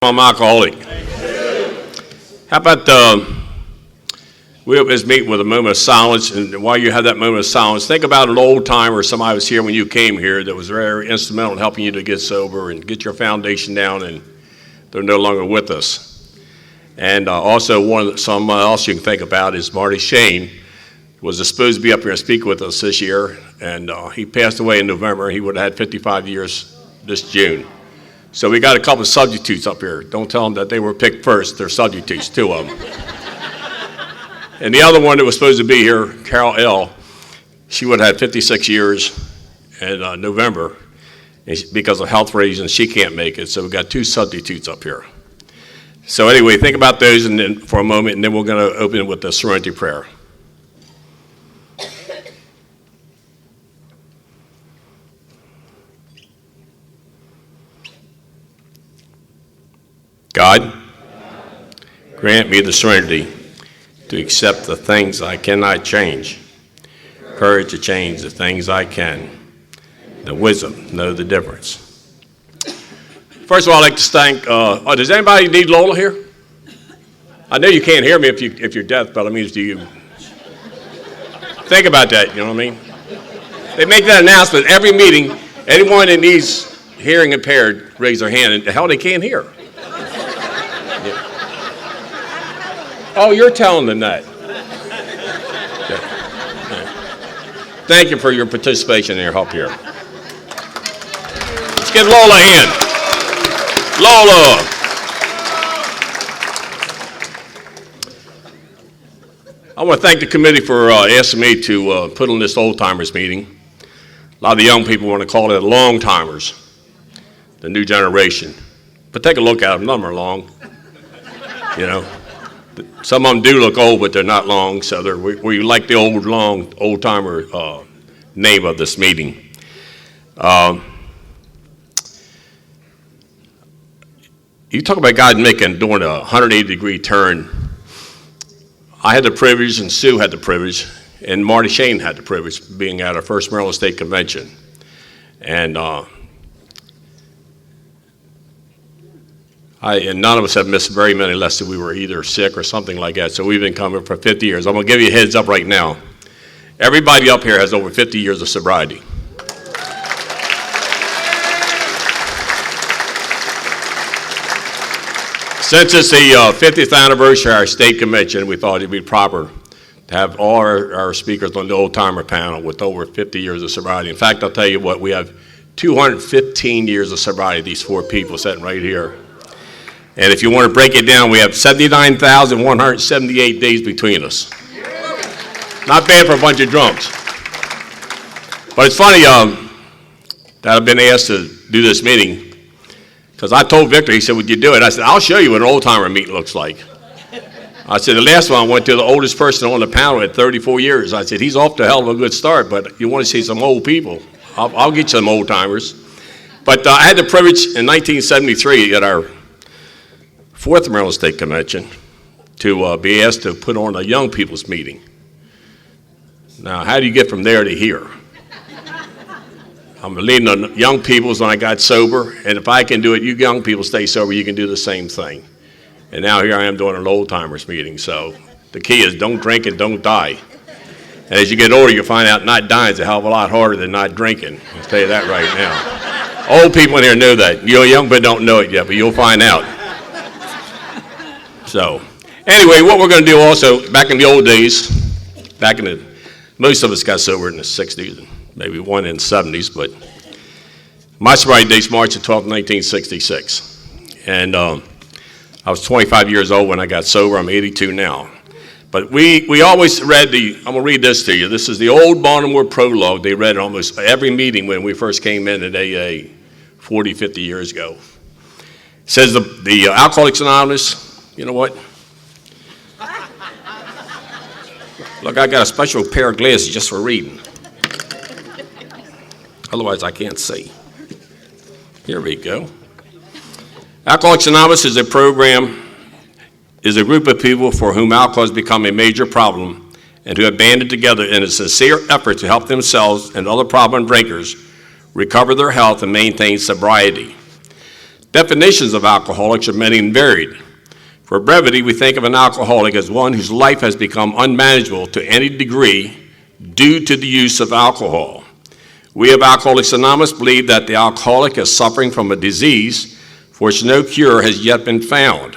I'm alcoholic. How about we always meet with a moment of silence, and while you have that moment of silence, think about an old timer, somebody was here when you came here that was very instrumental in helping you to get sober and get your foundation down, and they're no longer with us. And also someone else you can think about is Marty Shane, was supposed to be up here and speak with us this year, and he passed away in November. He would have had 55 years this June. So we got a couple of substitutes up here. Don't tell them that they were picked first. They're substitutes, two of them. And the other one that was supposed to be here, Carol L., she would have had 56 years in November. And because of health reasons, she can't make it. So we got two substitutes up here. So anyway, think about those and then for a moment, and then we're going to open with the serenity prayer. God, grant me the serenity to accept the things I cannot change, courage to change the things I can, the wisdom to know the difference. First of all, I'd like to thank, does anybody need Lola here? I know you can't hear me if you're deaf, but I mean, do you? Think about that, you know what I mean? They make that announcement every meeting. Anyone that needs hearing impaired, raise their hand, and the hell, they can't hear. Oh, you're telling them that. Okay. Thank you for your participation and your help here. Let's give Lola a hand. Lola. I want to thank the committee for asking me to put on this old timers meeting. A lot of the young people want to call it long timers, the new generation. But take a look at them, none of them are long, you know. Some of them do look old, but they're not long, so we like the old timer name of this meeting. You talk about God doing a 180-degree turn. I had the privilege, and Sue had the privilege, and Marty Shane had the privilege of being at our first Maryland State Convention. And none of us have missed very many unless we were either sick or something like that. So we've been coming for 50 years. I'm going to give you a heads up right now. Everybody up here has over 50 years of sobriety. Since it's the 50th anniversary of our state convention, we thought it'd be proper to have all our speakers on the old timer panel with over 50 years of sobriety. In fact, I'll tell you what, we have 215 years of sobriety, these four people sitting right here. And if you want to break it down, we have 79,178 days between us. Not bad for a bunch of drunks. But it's funny that I've been asked to do this meeting, because I told Victor, he said, would you do it? I said, I'll show you what an old timer meeting looks like. I said, the last one I went to, the oldest person on the panel at 34 years. I said, he's off to a hell of a good start, but you want to see some old people, I'll get you some old timers. But I had the privilege in 1973 at our fourth Maryland State Convention to be asked to put on a young people's meeting. Now, how do you get from there to here? I'm leading the young people's when I got sober, and if I can do it, you young people stay sober, you can do the same thing. And now here I am doing an old timers meeting. So the key is don't drink and don't die. And as you get older, you'll find out not dying is a hell of a lot harder than not drinking. I'll tell you that right now. Old people in here know that. You young people don't know it yet, but you'll find out. So, anyway, what we're going to do also, back in the old days, most of us got sober in the 60s, and maybe one in the 70s, but my sobriety date's March the 12th, 1966. And I was 25 years old when I got sober. I'm 82 now. But we always read I'm going to read this to you. This is the old Baltimore Prologue. They read it almost every meeting when we first came in at AA 40, 50 years ago. It says the Alcoholics Anonymous. You know what? Look, I got a special pair of glasses just for reading. Otherwise, I can't see. Here we go. Alcoholics Anonymous is a group of people for whom alcohol has become a major problem and who have banded together in a sincere effort to help themselves and other problem drinkers recover their health and maintain sobriety. Definitions of alcoholics are many and varied. For brevity, we think of an alcoholic as one whose life has become unmanageable to any degree due to the use of alcohol. We of Alcoholics Anonymous believe that the alcoholic is suffering from a disease for which no cure has yet been found.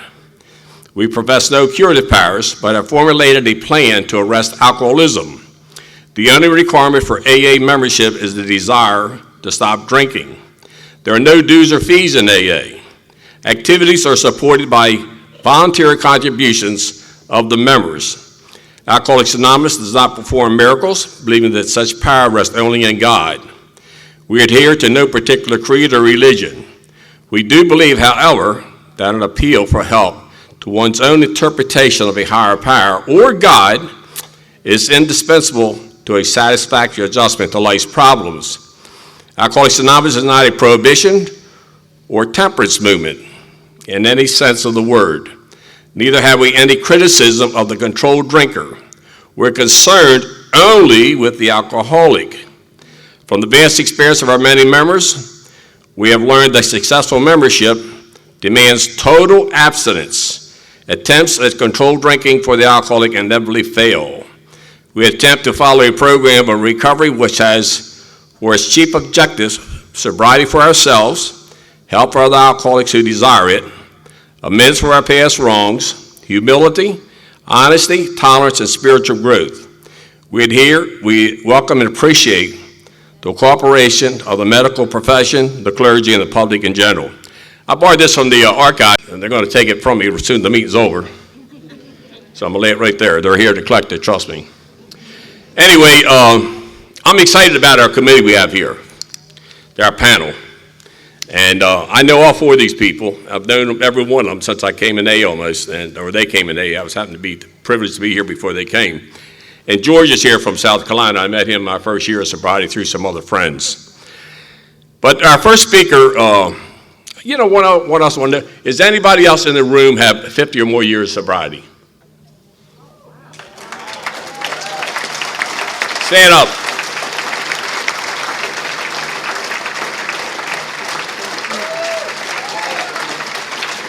We profess no curative powers, but have formulated a plan to arrest alcoholism. The only requirement for AA membership is the desire to stop drinking. There are no dues or fees in AA. Activities are supported by voluntary contributions of the members. Alcoholics Anonymous does not perform miracles, believing that such power rests only in God. We adhere to no particular creed or religion. We do believe, however, that an appeal for help to one's own interpretation of a higher power or God is indispensable to a satisfactory adjustment to life's problems. Alcoholics Anonymous is not a prohibition or temperance movement in any sense of the word. Neither have we any criticism of the controlled drinker. We're concerned only with the alcoholic. From the vast experience of our many members, we have learned that successful membership demands total abstinence. Attempts at controlled drinking for the alcoholic inevitably fail. We attempt to follow a program of recovery which has for its chief objectives sobriety for ourselves, help for other alcoholics who desire it, amends for our past wrongs, humility, honesty, tolerance, and spiritual growth. We welcome and appreciate the cooperation of the medical profession, the clergy, and the public in general. I borrowed this from the archive, and they're going to take it from me as soon as the meeting's over. So I'm going to lay it right there. They're here to collect it, trust me. Anyway, I'm excited about our committee we have here. They're our panel. And I know all four of these people. I've known every one of them since I came in A almost, or they came in A. I was happened to be privileged to be here before they came. And George is here from South Carolina. I met him my first year of sobriety through some other friends. But our first speaker, what else I want to know, is anybody else in the room have 50 or more years of sobriety? Stand up.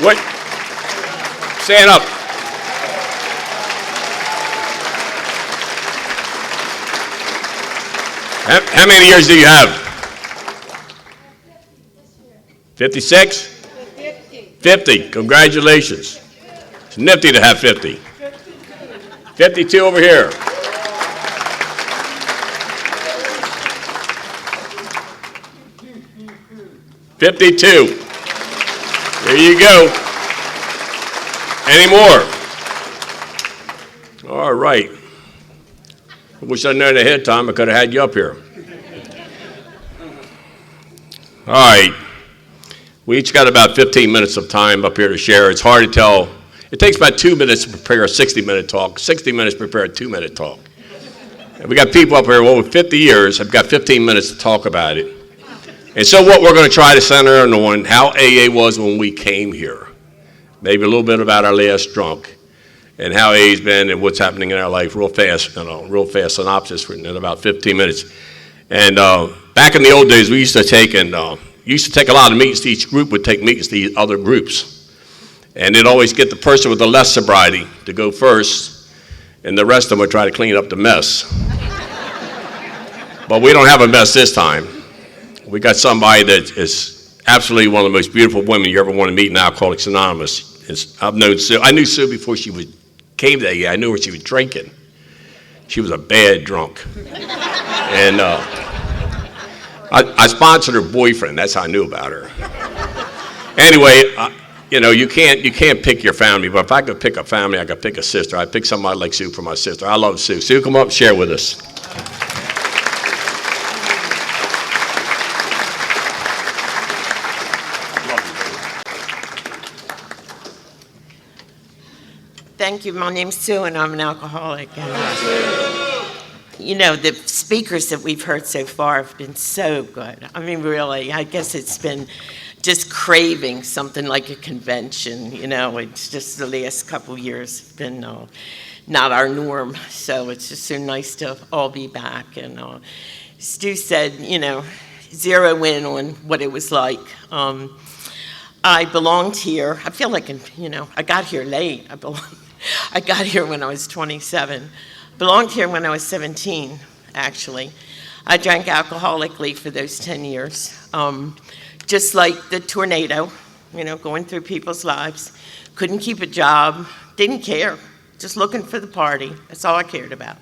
What? Stand up. How many years do you have? 56? 50. Congratulations. It's nifty to have 50. 52 over here. 52. There you go. Any more? All right. I wish I'd known ahead of time. I could have had you up here. All right. We each got about 15 minutes of time up here to share. It's hard to tell. It takes about 2 minutes to prepare a 60-minute talk, 60 minutes to prepare a 2-minute talk. And we got people up here over 50 years have got 15 minutes to talk about it. And so what we're going to try to center on how AA was when we came here. Maybe a little bit about our last drunk and how AA's been and what's happening in our life real fast synopsis in about 15 minutes. And back in the old days, we used to take a lot of meetings. Each group would take meetings to other groups. And they'd always get the person with the less sobriety to go first, and the rest of them would try to clean up the mess. But we don't have a mess this time. We got somebody that is absolutely one of the most beautiful women you ever want to meet in Alcoholics Anonymous. I've known Sue. I knew Sue before she came to AA. I knew her she was drinking. She was a bad drunk. And I sponsored her boyfriend. That's how I knew about her. Anyway, you can't pick your family, but if I could pick a family, I could pick a sister. I'd pick somebody like Sue for my sister. I love Sue. Sue, come up and share with us. Thank you. My name's Sue, and I'm an alcoholic. And, the speakers that we've heard so far have been so good. I mean, really, I guess it's been just craving something like a convention. It's just the last couple of years have been not our norm. So it's just so nice to all be back. And Stu said, zero in on what it was like. I belonged here. I feel like, I got here late. I got here when I was 27. Belonged here when I was 17, actually. I drank alcoholically for those 10 years. Just like the tornado, going through people's lives. Couldn't keep a job, didn't care. Just looking for the party. That's all I cared about.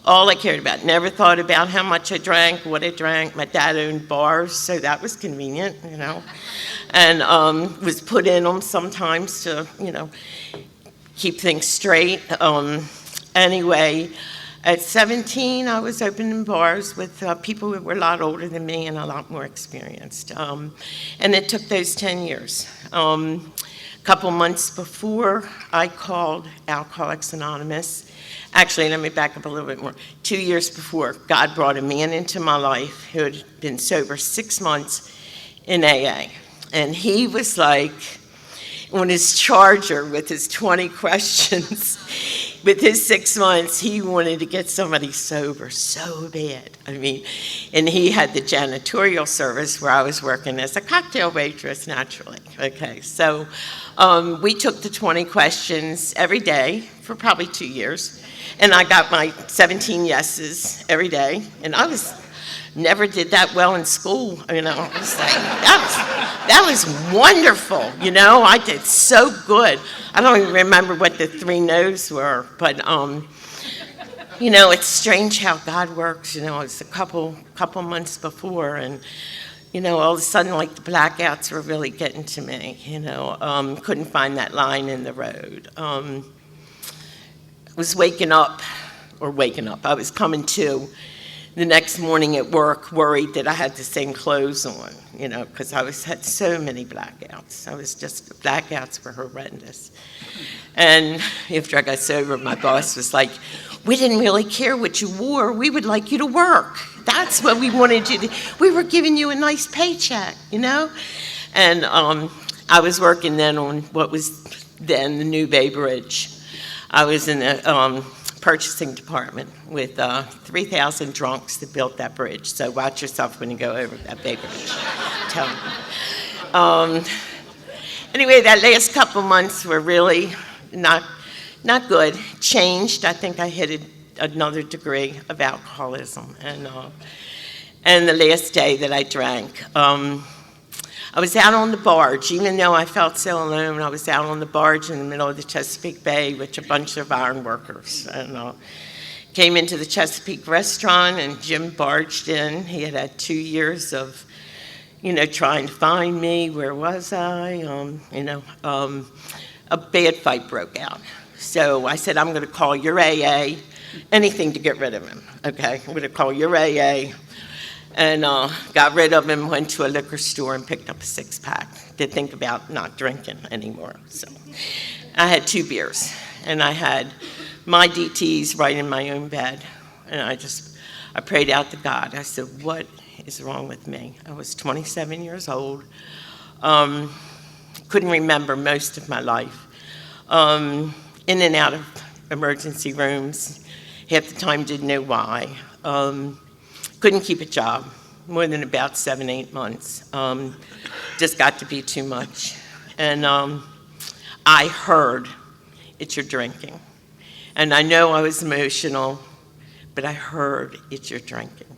All I cared about. Never thought about how much I drank, what I drank. My dad owned bars, so that was convenient, And was put in them sometimes to, keep things straight. Anyway, at 17, I was opening bars with people who were a lot older than me and a lot more experienced. And it took those 10 years. A couple months before, I called Alcoholics Anonymous. Actually, let me back up a little bit more. 2 years before, God brought a man into my life who had been sober 6 months in AA. And he was like on his charger with his 20 questions. With his 6 months, he wanted to get somebody sober so bad. And he had the janitorial service where I was working as a cocktail waitress, naturally. Okay, so we took the 20 questions every day for probably 2 years. And I got my 17 yeses every day. And I never did that well in school. I was like, that was wonderful. I did so good. I don't even remember what the 3 no's were, but it's strange how God works. It was a couple months before, and all of a sudden, like the blackouts were really getting to me. Couldn't find that line in the road. Was waking up. I was coming to the next morning at work, worried that I had the same clothes on, because I had so many blackouts. Blackouts were horrendous. And after I got sober, my boss was like, we didn't really care what you wore. We would like you to work. That's what we wanted you to do. We were giving you a nice paycheck, And I was working then on what was then the New Bay Bridge. I was in the purchasing department with 3,000 drunks that built that bridge. So watch yourself when you go over that big bridge. Tell me. Anyway, that last couple months were really not good. Changed. I think I hit another degree of alcoholism. And the last day that I drank, I was out on the barge. Even though I felt so alone, I was out on the barge in the middle of the Chesapeake Bay with a bunch of iron workers. And came into the Chesapeake restaurant, and Jim barged in. He had had 2 years of, trying to find me. Where was I? A bad fight broke out. So I said, I'm going to call your AA, anything to get rid of him. Okay, I'm going to call your AA. And got rid of him, went to a liquor store and picked up a 6-pack to think about not drinking anymore. So I had 2 beers, and I had my DTs right in my own bed. And I prayed out to God. I said, what is wrong with me? I was 27 years old. Couldn't remember most of my life. In and out of emergency rooms. Half the time didn't know why. Couldn't keep a job more than about 7-8 months. Just got to be too much. And I heard, it's your drinking. And I know I was emotional, but I heard, it's your drinking.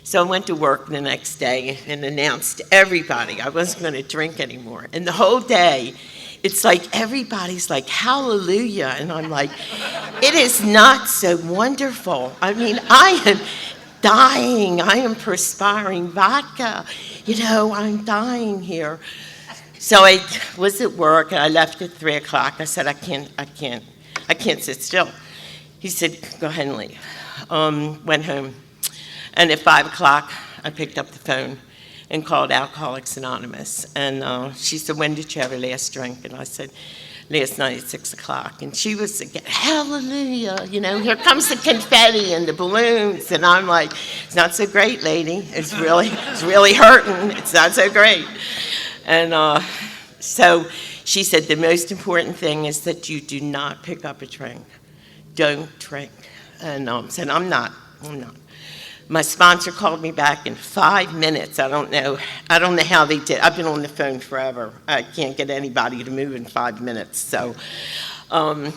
So I went to work the next day and announced to everybody I wasn't going to drink anymore. And the whole day, it's like everybody's like, hallelujah. And I'm like, it is not so wonderful. I am dying. I am perspiring vodka. I'm dying here. So I was at work, and I left at 3 o'clock. I said, I can't sit still. He said, go ahead and leave. Went home. And at 5 o'clock, I picked up the phone and called Alcoholics Anonymous. And she said, when did you have your last drink? And I said, last night at 6 o'clock. And she was again, hallelujah, here comes the confetti and the balloons. And I'm like, it's not so great, lady. It's really hurting. It's not so great. And so she said, the most important thing is that you do not pick up a drink. Don't drink. And I said, I'm not. My sponsor called me back in 5 minutes. I don't know how they did. I've been on the phone forever. I can't get anybody to move in 5 minutes. So, and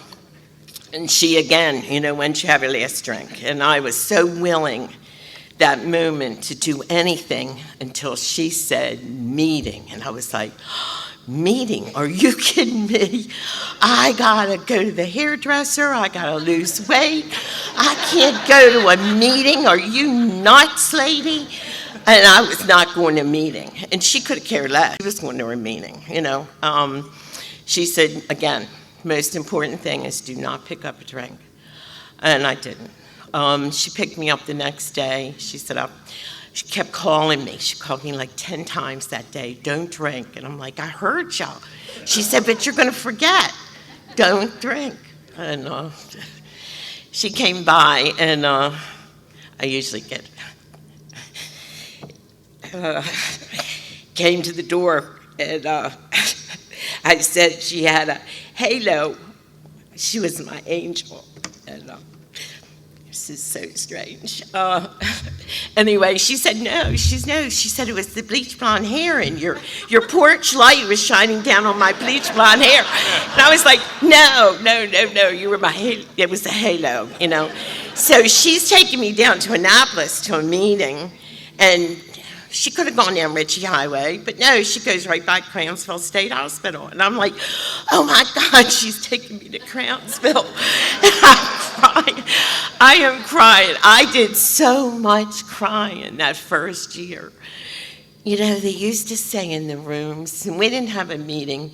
she again, when did you have your last drink? And I was so willing that moment to do anything until she said meeting. And I was like, meeting? Are you kidding me? I gotta go to the hairdresser. I gotta lose weight. I can't go to a meeting. Are you nuts, lady? And I was not going to a meeting. And she could have cared less. She was going to her meeting, She said, again, most important thing is do not pick up a drink. And I didn't. She picked me up the next day. She said, she kept calling me. She called me like 10 times that day. Don't drink. And I'm like, I heard y'all. She said, but you're going to forget. Don't drink. And she came by, and I usually came to the door, and I said she had a halo. She was my angel. And this is so strange. Anyway, she said no. She said it was the bleach blonde hair, and your porch light was shining down on my bleach blonde hair. And I was like, no, you were my halo. It was the halo, So she's taking me down to Annapolis to a meeting, and she could have gone down Ritchie Highway, but no, she goes right by Crownsville State Hospital. And I'm like, oh my God, she's taking me to Crownsville. And I'm crying. I am crying. I did so much crying that first year. They used to say in the rooms, and we didn't have a meeting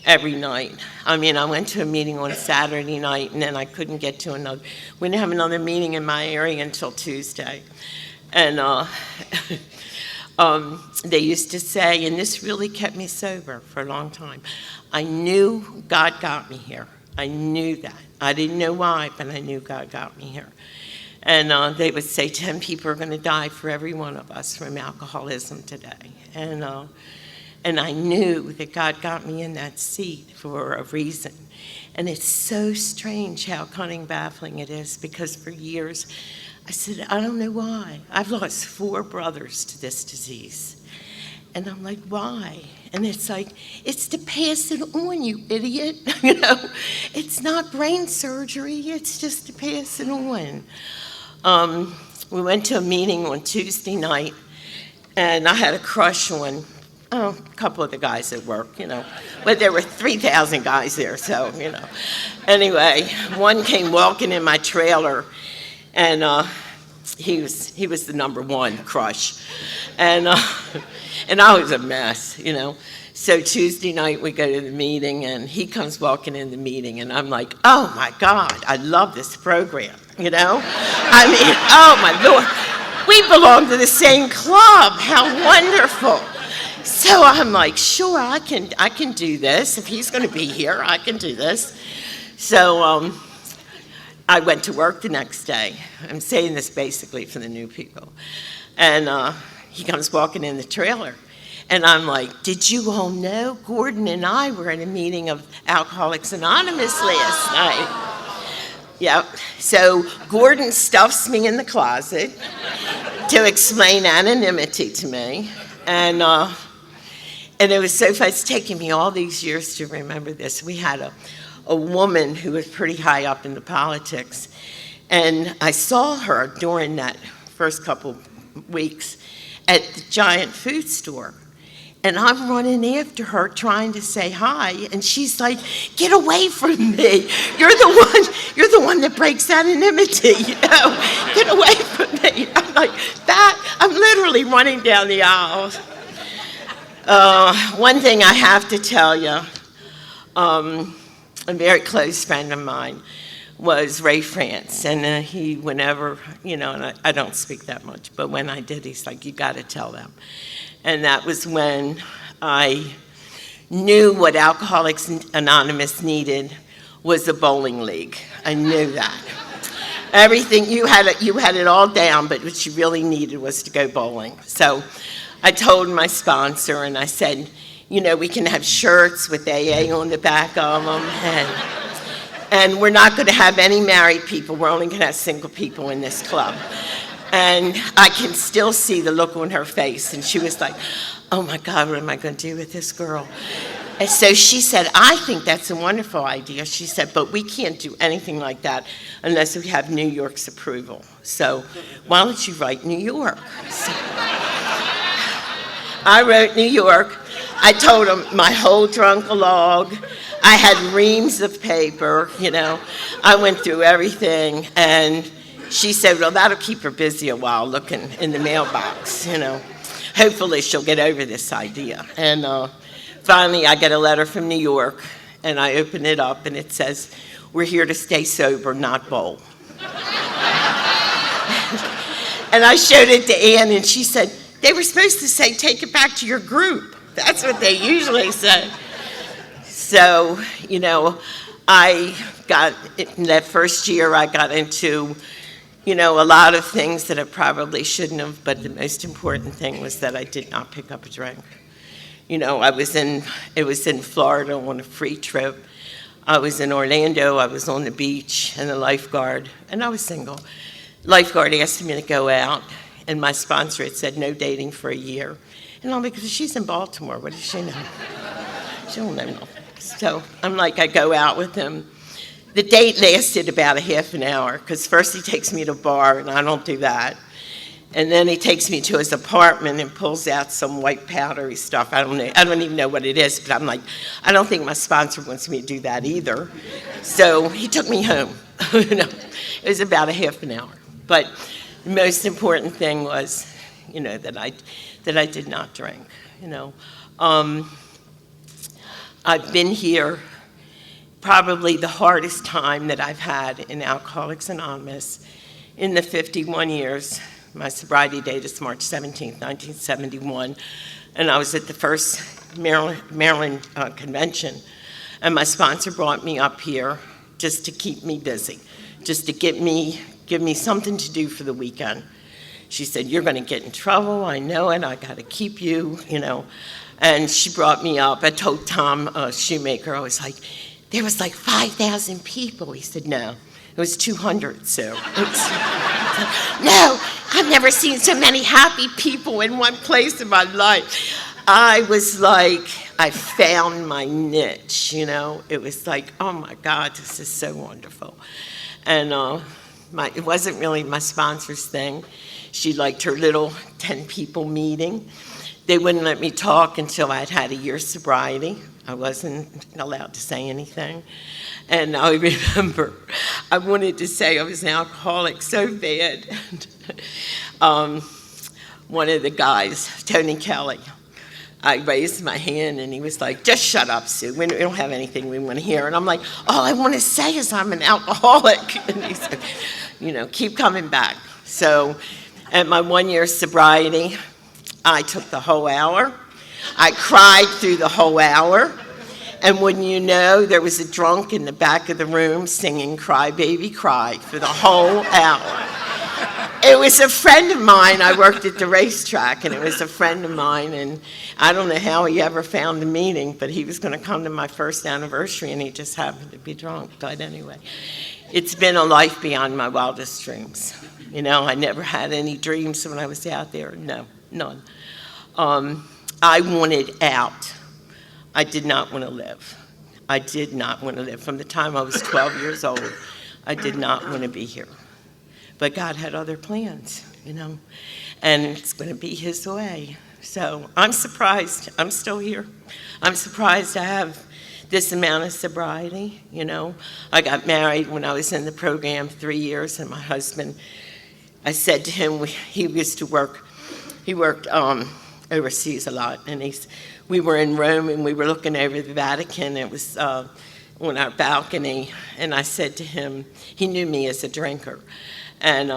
every night. I went to a meeting on Saturday night, and then I couldn't get to another. We didn't have another meeting in my area until Tuesday. And they used to say, and this really kept me sober for a long time, I knew God got me here. I knew that. I didn't know why, but I knew God got me here. And they would say 10 people are going to die for every one of us from alcoholism today. And I knew that God got me in that seat for a reason. And it's so strange how cunning, baffling it is, because for years I said, I don't know why. I've lost 4 brothers to this disease. And I'm like, why? And it's like, it's to pass it on, you idiot. It's not brain surgery. It's just to pass it on. We went to a meeting on Tuesday night, and I had a crush on a couple of the guys at work, But there were 3,000 guys there, so, Anyway, one came walking in my trailer, and he was the number one crush. And I was a mess, So Tuesday night we go to the meeting, and he comes walking in the meeting, and I'm like, oh my God, I love this program, oh my Lord, we belong to the same club, how wonderful. So I'm like, sure, I can do this. If he's going to be here, I can do this. So I went to work the next day. I'm saying this basically for the new people. And he comes walking in the trailer. And I'm like, did you all know Gordon and I were at a meeting of Alcoholics Anonymous last night? Yep. So Gordon stuffs me in the closet to explain anonymity to me. And it was so fun. It's taken me all these years to remember this. We had a woman who was pretty high up in the politics. And I saw her during that first couple weeks at the giant food store. And I'm running after her trying to say hi, and she's like, get away from me. You're the one that breaks anonymity, Get away from me. I'm like, I'm literally running down the aisle. One thing I have to tell you, a very close friend of mine was Ray France, and he, whenever, and I don't speak that much, but when I did, he's like, you got to tell them. And that was when I knew what Alcoholics Anonymous needed was a bowling league. I knew that. Everything, you had it all down, but what you really needed was to go bowling. So I told my sponsor, and I said, we can have shirts with AA on the back of them, and we're not going to have any married people. We're only going to have single people in this club. And I can still see the look on her face. And she was like, oh my God, what am I going to do with this girl? And so she said, I think that's a wonderful idea. She said, but we can't do anything like that unless we have New York's approval. So why don't you write New York? So I wrote New York. I told them my whole drunk-a-log. I had reams of paper, you know. I went through everything, and she said, well, that'll keep her busy a while looking in the mailbox, you know. Hopefully she'll get over this idea. And finally, I get a letter from New York, and I open it up, and it says, we're here to stay sober, not bowl. And I showed it to Ann, and she said, they were supposed to say, take it back to your group. That's what they usually say. So, you know, in that first year, I got into, you know, a lot of things that I probably shouldn't have, but the most important thing was that I did not pick up a drink. You know, it was in Florida on a free trip. I was in Orlando, I was on the beach, and the lifeguard, and I was single. Lifeguard asked me to go out, and my sponsor had said no dating for a year. And I'm like, because she's in Baltimore, what does she know? She don't know nothing. So I'm like, I go out with him. The date lasted about a half an hour, because first he takes me to a bar, and I don't do that. And then he takes me to his apartment and pulls out some white powdery stuff. I don't even know what it is, but I'm like, I don't think my sponsor wants me to do that either. So he took me home. You know, it was about a half an hour. But the most important thing was, you know, that I did not drink. You know, I've been here probably the hardest time that I've had in Alcoholics Anonymous in the 51 years. My sobriety date is March 17th, 1971, and I was at the first Maryland convention, and my sponsor brought me up here just to keep me busy, just to give me something to do for the weekend. She said, you're going to get in trouble, I know it, I got to keep you, you know, and she brought me up. I told Tom Shoemaker, I was like, there was like 5,000 people. He said, no. It was 200, so. No, I've never seen so many happy people in one place in my life. I was like, I found my niche, you know. It was like, oh my God, this is so wonderful. And it wasn't really my sponsor's thing. She liked her little 10-people meeting. They wouldn't let me talk until I'd had a year's sobriety. I wasn't allowed to say anything. And I remember I wanted to say I was an alcoholic so bad. One of the guys, Tony Kelly, I raised my hand and he was like, just shut up, Sue. We don't have anything we want to hear. And I'm like, all I want to say is I'm an alcoholic. And he said, you know, keep coming back. So at my 1 year sobriety, I took the whole hour. I cried through the whole hour. And when you know, there was a drunk in the back of the room singing Cry Baby Cry for the whole hour. It was a friend of mine. I worked at the racetrack, and it was a friend of mine, and I don't know how he ever found the meeting, but he was going to come to my first anniversary, and he just happened to be drunk. But anyway, it's been a life beyond my wildest dreams. You know, I never had any dreams when I was out there. No, none. I wanted out. I did not want to live. I did not want to live. From the time I was 12 years old, I did not want to be here. But God had other plans, you know, and it's going to be His way. So I'm surprised I'm still here. I'm surprised I have this amount of sobriety, you know. I got married when I was in the program 3 years, and my husband, I said to him, he used to work, he worked overseas a lot, and we were in Rome, and we were looking over the Vatican. It was on our balcony, and I said to him, he knew me as a drinker, and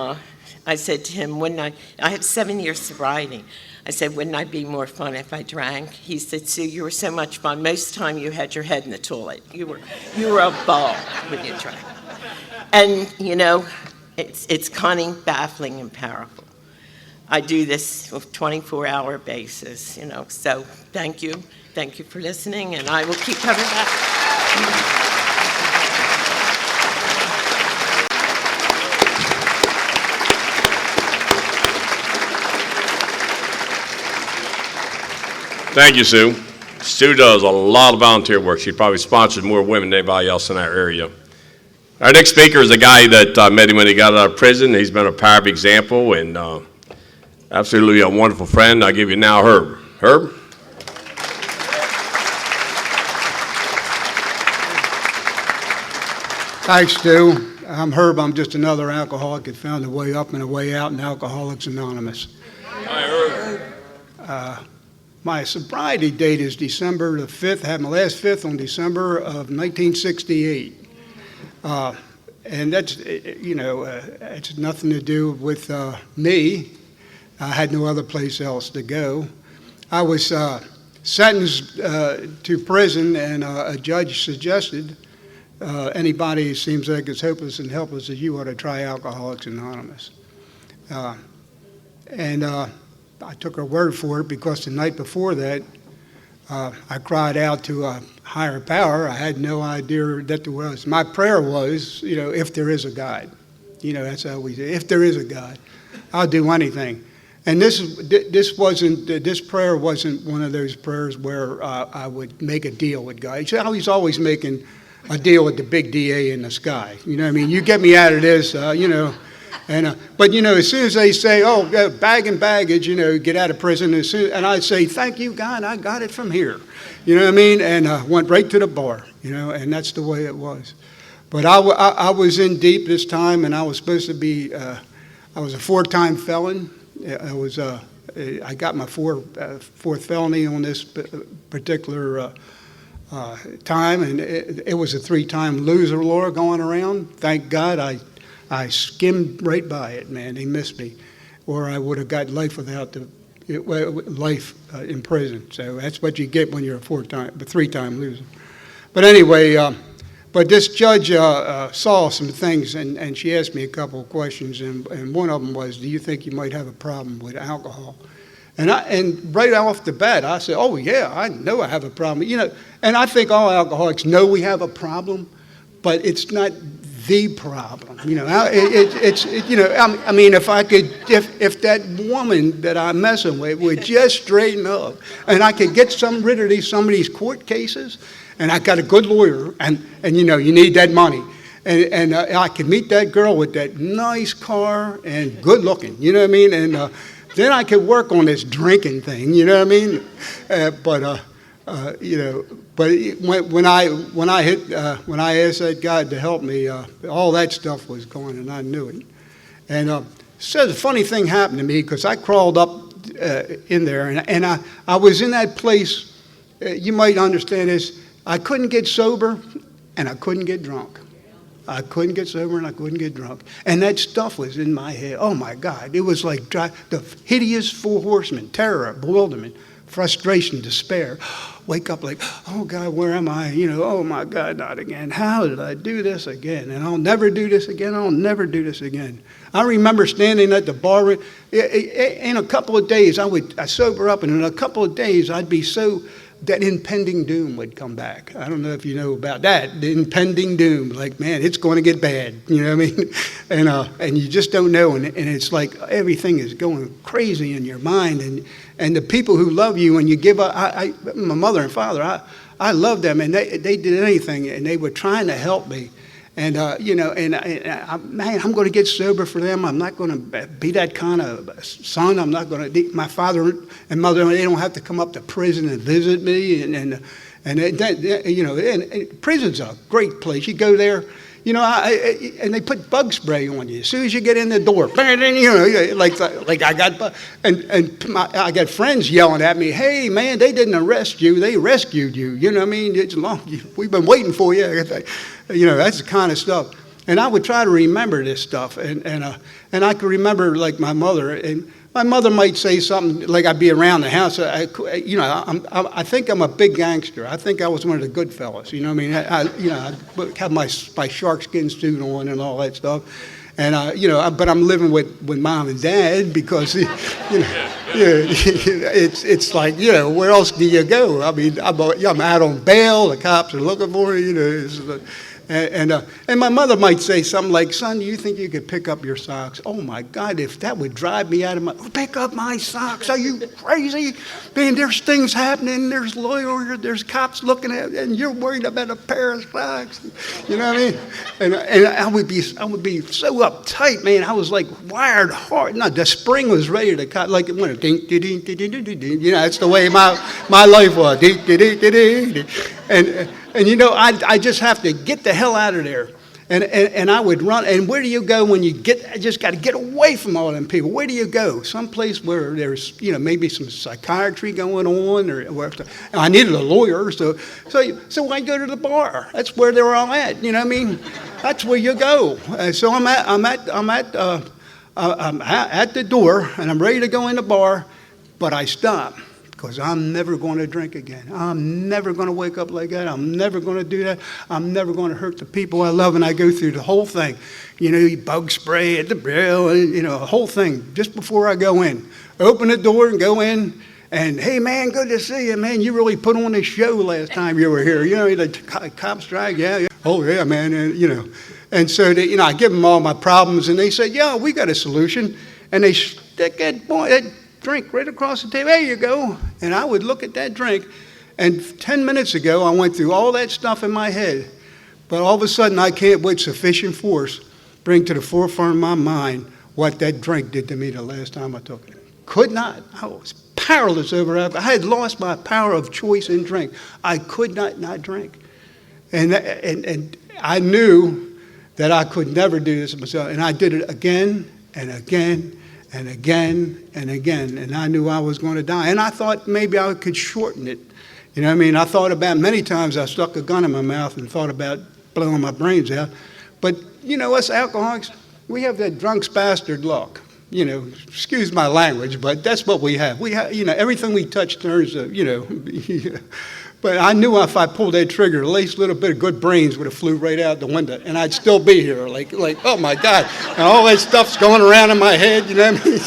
I said to him, I had 7 years sobriety. I said, wouldn't I be more fun if I drank? He said, Sue, you were so much fun. Most of the time you had your head in the toilet. You were a ball when you drank. And, you know, it's cunning, baffling, and powerful. I do this on a 24-hour basis, you know, so thank you. Thank you for listening, and I will keep coming back. Thank you, Sue. Sue does a lot of volunteer work. She probably sponsors more women than anybody else in our area. Our next speaker is a guy that I met him when he got out of prison. He's been a powerful example and absolutely a wonderful friend. I'll give you now Herb. Herb? Thanks, Stu. I'm Herb. I'm just another alcoholic that found a way up and a way out in Alcoholics Anonymous. Hi, Herb. My sobriety date is December the 5th. I had my last 5th on December of 1968. And that's, it's nothing to do with me. I had no other place else to go. I was sentenced to prison, and a judge suggested anybody who seems like as hopeless and helpless as you ought to try Alcoholics Anonymous. And I took her word for it because the night before that, I cried out to a higher power. I had no idea that there was. My prayer was, if there is a God. That's how we say, if there is a God, I'll do anything. And this prayer wasn't one of those prayers where I would make a deal with God. He's always making a deal with the big DA in the sky. You know what I mean? You get me out of this, And, but, as soon as they say, bag and baggage, get out of prison, and I say, thank you, God, I got it from here. You know what I mean? And went right to the bar, and that's the way it was. But I was in deep this time, and I was supposed to be, I was a 4-time felon. I got my fourth felony on this particular time, and it was a 3-time loser law going around. Thank God I skimmed right by it, man. He missed me, or I would have got life without life in prison. So that's what you get when you're a 3-time loser. But anyway, but this judge saw some things, and she asked me a couple of questions, and one of them was, do you think you might have a problem with alcohol? And right off the bat, I said, oh, yeah, I know I have a problem. And I think all alcoholics know we have a problem, but it's not the problem. I mean, if that woman that I'm messing with would just straighten up, and I could get rid of some of these court cases, and I got a good lawyer, and you need that money. And I could meet that girl with that nice car and good looking, you know what I mean? And then I could work on this drinking thing, you know what I mean? But when I asked that God to help me, all that stuff was going, and I knew it. And so the funny thing happened to me because I crawled up in there, and I was in that place. You might understand this. I couldn't get sober, and I couldn't get drunk. I couldn't get sober and I couldn't get drunk. And that stuff was in my head. Oh, my God. It was like the hideous 4 horsemen, terror, bewilderment, frustration, despair. Wake up like, oh, God, where am I? Oh, my God, not again. How did I do this again? And I'll never do this again. I'll never do this again. I remember standing at the bar. In a couple of days, I sober up, and in a couple of days, I'd be so that impending doom would come back. I don't know if you know about that. The impending doom, like, man, it's going to get bad. You know what I mean? And you just don't know. And it's like everything is going crazy in your mind. And the people who love you when you give up, my mother and father, I love them, and they did anything, and they were trying to help me. And, man, I'm going to get sober for them. I'm not going to be that kind of son. I'm not going to, my father and mother, they don't have to come up to prison and visit me. And prison's a great place. You go there, and they put bug spray on you as soon as you get in the door. Like I got, I got friends yelling at me, hey, man, they didn't arrest you. They rescued you. You know what I mean? It's long. We've been waiting for you. That's the kind of stuff. And I would try to remember this stuff. And I could remember, like, my mother. And my mother might say something, like I'd be around the house. I think I'm a big gangster. I think I was one of the good fellas. You know what I mean? I have my shark skin suit on and all that stuff. And, but I'm living with Mom and Dad because, it's like, where else do you go? I mean, I'm out on bail. The cops are looking for me, And my mother might say something like, son, do you think you could pick up your socks? Oh my God, if that would drive me out of my, pick up my socks, are you crazy? Man, there's things happening, there's lawyers, there's cops looking at, and you're worried about a pair of socks. You know what I mean? And I would be so uptight, man. I was like wired hard. No, the spring was ready to cut, like it went, ding, ding, ding, ding, ding, ding, ding. You know, that's the way my life was. Ding, ding, ding, ding, ding. And you know, I just have to get the hell out of there. And I would run. And where do you go when you just got to get away from all them people? Where do you go? Someplace where there's, you know, maybe some psychiatry going on, or where I needed a lawyer, so I go to the bar. That's where they're all at. You know what I mean? That's where you go. So I'm at the door, and I'm ready to go in the bar, but I stop. Because I'm never going to drink again. I'm never going to wake up like that. I'm never going to do that. I'm never going to hurt the people I love. And I go through the whole thing. You know, you bug spray at the grill, and, you know, the whole thing just before I go in. Open the door and go in. And, hey, man, good to see you, man. You really put on a show last time you were here. You know, the cops drag, yeah. Oh, yeah, man, and, you know. And so, you know, I give them all my problems, and they say, yeah, we got a solution. And they stick that drink right across the table. There you go. And I would look at that drink, and 10 minutes ago I went through all that stuff in my head, but all of a sudden I can't with sufficient force bring to the forefront of my mind what that drink did to me the last time I took it. Could not. I was powerless over it. I had lost my power of choice in drink. I could not drink. And I knew that I could never do this myself, and I did it again and again and again and again, and I knew I was going to die. And I thought maybe I could shorten it. You know what I mean? I thought about, many times I stuck a gun in my mouth and thought about blowing my brains out. But, you know, us alcoholics, we have that drunk's bastard luck. You know, excuse my language, but that's what we have. We have, you know, everything we touch turns to, you know. But I knew if I pulled that trigger, the least little bit of good brains would have flew right out the window, and I'd still be here, like, oh my God, and all that stuff's going around in my head, you know what I mean?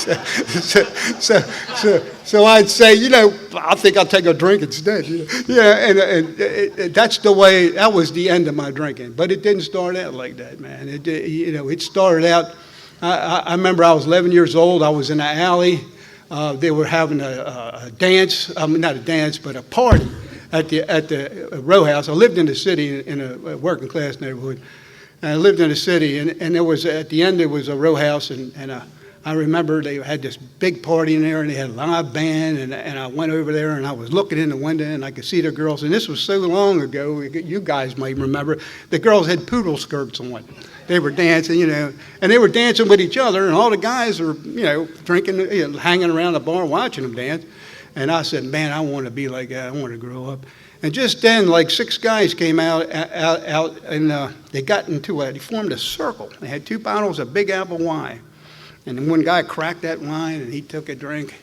So I'd say, you know, I think I'll take a drink instead. You know? Yeah, and that's the way. That was the end of my drinking, but it didn't start out like that, man. It started out. I remember I was 11 years old. I was in an alley. They were having a dance. I mean, not a dance, but a party at the row house. I lived in the city in a working class neighborhood. And I lived in the city, and there was, at the end, there was a row house, and I remember they had this big party in there, and they had a live band, and I went over there, and I was looking in the window, and I could see the girls, and this was so long ago, you guys might remember, the girls had poodle skirts on. They were dancing, you know, and they were dancing with each other, and all the guys were, you know, drinking, you know, hanging around the bar watching them dance. And I said, man, I want to be like that. I want to grow up. And just then, like 6 guys came out and they formed a circle. They had 2 bottles of Big Apple wine. And then one guy cracked that wine, and he took a drink.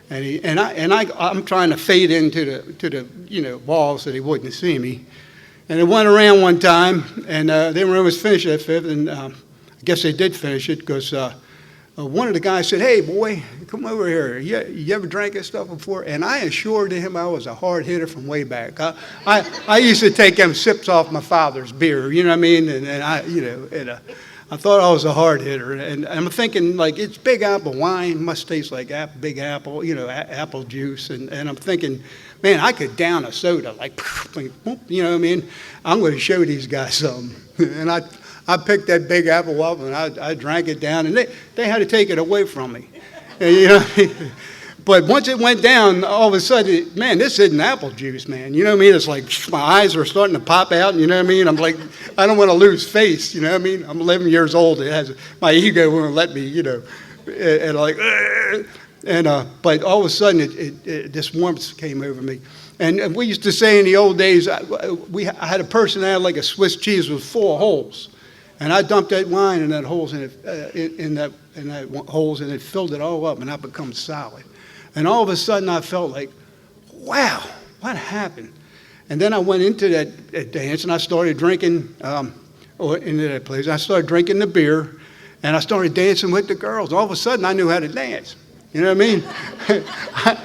And I'm trying to fade into the you know, walls so they wouldn't see me. And it went around one time, and they were almost finished that 5th, and I guess they did finish it because one of the guys said, hey, boy, come over here. You ever drank this stuff before? And I assured him I was a hard hitter from way back. I used to take them sips off my father's beer, you know what I mean? And I thought I was a hard hitter. And I'm thinking, like, it's Big Apple wine, must taste like Big Apple, you know, apple juice. And I'm thinking, man, I could down a soda, like, you know what I mean? I'm going to show these guys something. And I picked that Big Apple up, and I drank it down, and they had to take it away from me. You know? But once it went down, all of a sudden, man, this isn't apple juice, man. You know what I mean? It's like my eyes are starting to pop out, you know what I mean? I'm like, I don't want to lose face, you know what I mean? I'm 11 years old. My ego won't let me, you know, and like, but all of a sudden, this warmth came over me. And we used to say in the old days, I had a personality like a Swiss cheese with 4 holes. And I dumped that wine in that holes in that holes, and it filled it all up, and I become solid. And all of a sudden, I felt like, wow, what happened? And then I went into that dance, and I started drinking, into that place. I started drinking the beer, and I started dancing with the girls. All of a sudden, I knew how to dance. You know what I mean?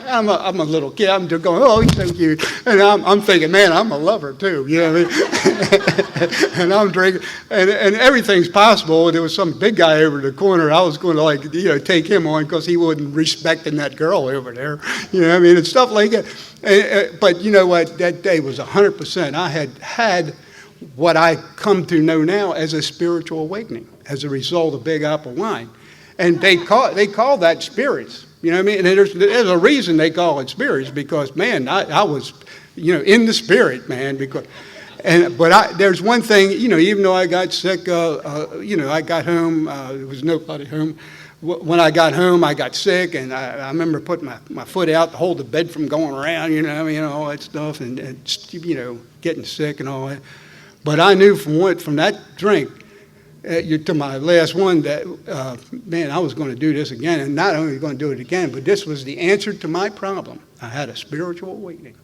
I'm a little kid. I'm just going, oh, he's so cute. And I'm thinking, man, I'm a lover too. You know what I mean? And I'm drinking, and everything's possible. There was some big guy over the corner. I was going to take him on because he wasn't respecting that girl over there. You know what I mean? And stuff like that. But you know what? That day was 100%. I had what I come to know now as a spiritual awakening as a result of Big Apple wine. And they call that spirits. You know what I mean? And there's a reason they call it spirits, because, man, I was, in the spirit, man. There's one thing, even though I got sick, I got home, there was nobody home. When I got home, I got sick, and I remember putting my foot out to hold the bed from going around, all that stuff, and getting sick and all that. But I knew from that drink, to my last one, that, man, I was going to do this again, and not only going to do it again, but this was the answer to my problem. I had a spiritual awakening.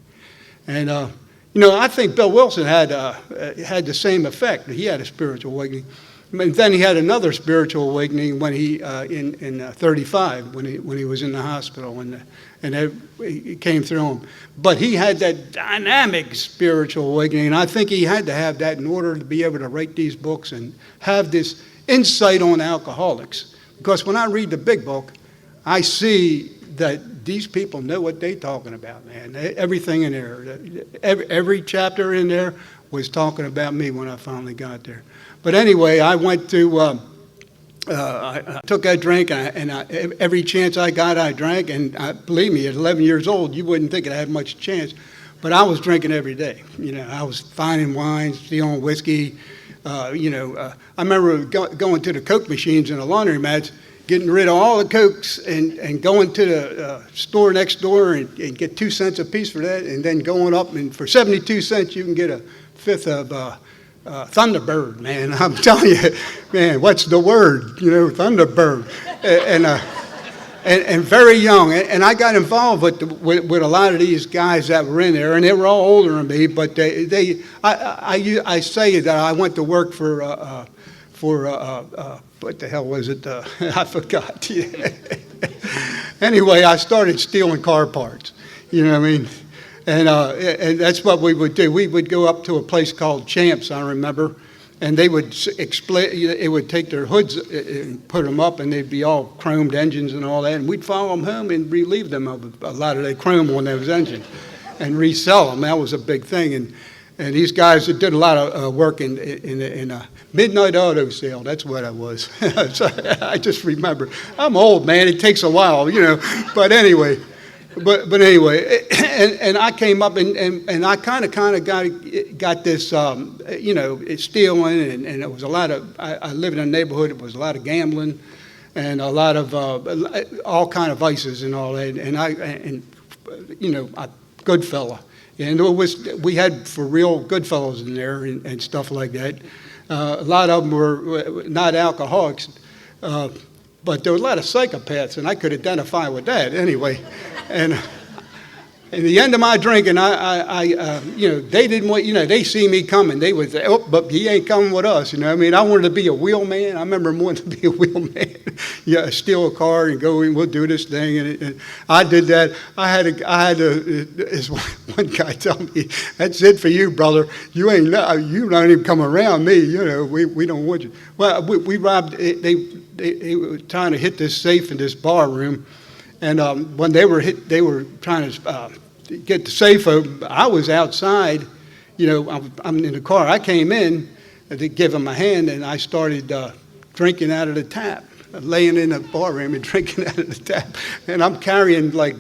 And, I think Bill Wilson had the same effect. He had a spiritual awakening. And then he had another spiritual awakening when he, in 35, when he was in the hospital, and it came through him. But he had that dynamic spiritual awakening, and I think he had to have that in order to be able to write these books and have this insight on alcoholics. Because when I read the big book, I see that these people know what they're talking about, man. Everything in there, every chapter in there was talking about me when I finally got there. But anyway, I went to, I took that drink, and every chance I got, I drank. And believe me, at 11 years old, you wouldn't think I had much chance. But I was drinking every day. I was finding wines, stealing whiskey. I remember going to the Coke machines in the laundromats, getting rid of all the Cokes and going to the store next door and get 2 cents a piece for that, and then going up, and for 72 cents you can get a fifth of Thunderbird, man. I'm telling you, man, what's the word? Thunderbird. And very young. And I got involved with a lot of these guys that were in there, and they were all older than me, but I say that I went to work for what the hell was it? I forgot. Anyway, I started stealing car parts. You know what I mean? And that's what we would do. We would go up to a place called Champs, I remember, and they would it would take their hoods and put them up, and they'd be all chromed engines and all that, and we'd follow them home and relieve them of a lot of the chrome on those engines and resell them. That was a big thing. And these guys that did a lot of work in a midnight auto sale. That's what I was. So I just remember. I'm old, man. It takes a while, But anyway. But anyway, and I came up and I kind of got this, it's stealing, and it was a lot of, I lived in a neighborhood, it was a lot of gambling and a lot of all kind of vices and all that, a good fella. And we had for real good fellows in there and stuff like that. A lot of them were not alcoholics, but there were a lot of psychopaths, and I could identify with that anyway. And at the end of my drinking, they didn't want, they see me coming. They would say, oh, but he ain't coming with us, I mean, I wanted to be a wheelman. I remember wanting to be a wheelman. Steal a car and go and we'll do this thing. And I did that. I had as one guy tell me, that's it for you, brother. You don't even come around me. We don't want you. Well, we robbed, they were trying to hit this safe in this bar room. And when they were trying to get the safe open, I was outside, I'm in the car. I came in to give them a hand, and I started drinking out of the tap, laying in the bar room and drinking out of the tap. And I'm carrying like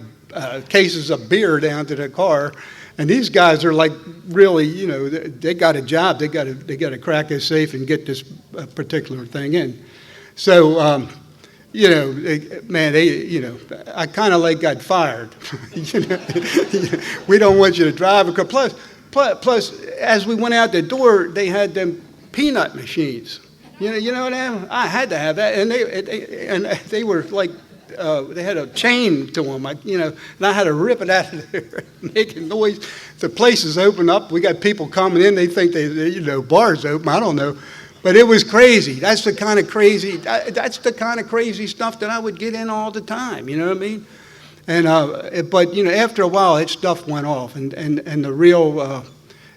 cases of beer down to the car. And these guys are like really, they got a job. They got to crack this safe and get this particular thing in. So. I kind of like got fired. We don't want you to drive. Plus, as we went out the door, they had them peanut machines. You know what I mean? I had to have that, and they were like, they had a chain to them, and I had to rip it out of there, making noise. The place is open up. We got people coming in. They think bars open. I don't know. But it was crazy. That's the kind of crazy stuff that I would get in all the time, you know what I mean? And, but, you know, after a while, that stuff went off, and the real,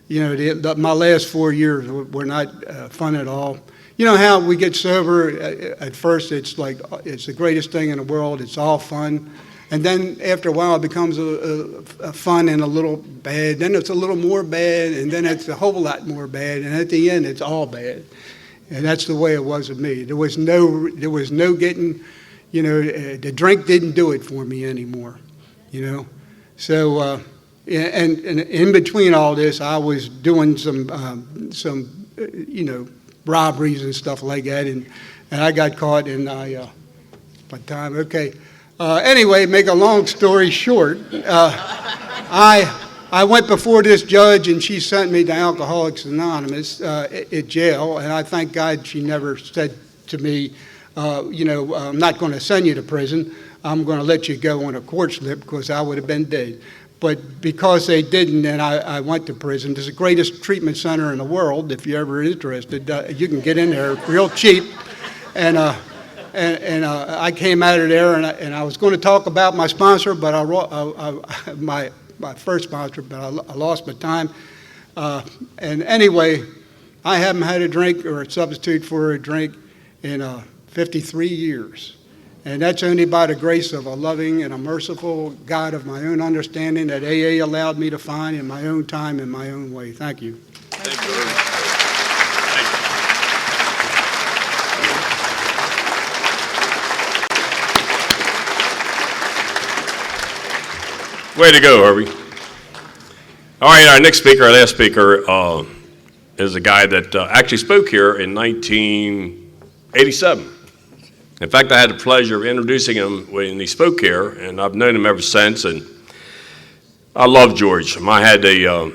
you know, my last 4 years were not fun at all. You know how we get sober, at first it's like, it's the greatest thing in the world, it's all fun. And then after a while it becomes a fun and a little bad, then it's a little more bad, and then it's a whole lot more bad, and at the end it's all bad. And that's the way it was with me. There was no getting, you know, the drink didn't do it for me anymore, you know. So, and in between all this, I was doing some you know, robberies and stuff like that, and I got caught, and what time? Okay. Anyway, make a long story short, I went before this judge, and she sent me to Alcoholics Anonymous at jail, and I thank God she never said to me, you know, I'm not going to send you to prison. I'm going to let you go on a court slip, because I would have been dead. But because they didn't, and I went to prison. It's the greatest treatment center in the world. If you're ever interested, you can get in there real cheap. And I came out of there, and I was going to talk about my sponsor, but my first sponsor, but I lost my time. And anyway, I haven't had a drink or a substitute for a drink in 53 years. And that's only by the grace of a loving and a merciful God of my own understanding that AA allowed me to find in my own time, in my own way. Thank you. Thank you. Way to go, Harvey. All right, our next speaker, our last speaker, is a guy that actually spoke here in 1987. In fact, I had the pleasure of introducing him when he spoke here, and I've known him ever since, and I love George. I had a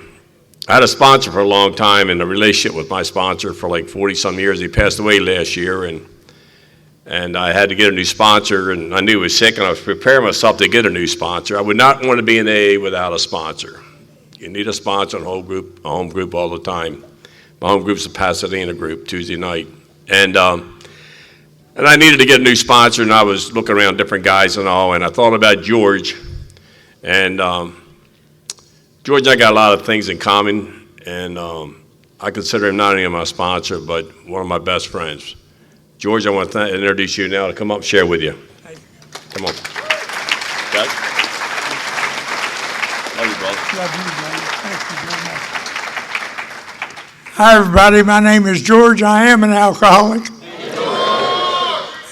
sponsor for a long time, and a relationship with my sponsor for like 40-some years. He passed away last year, and I had to get a new sponsor, and I knew he was sick, and I was preparing myself to get a new sponsor. I would not want to be in AA without a sponsor. You need a sponsor in a home group all the time. My home group's a Pasadena group, Tuesday night. And I needed to get a new sponsor, and I was looking around different guys and all, and I thought about George. And George and I got a lot of things in common, and I consider him not only my sponsor, but one of my best friends. George, I want to introduce you now to come up and share with you. Come on. Okay. Love you, brother. Love you, brother. Thank you very much. Hi, everybody. My name is George. I am an alcoholic.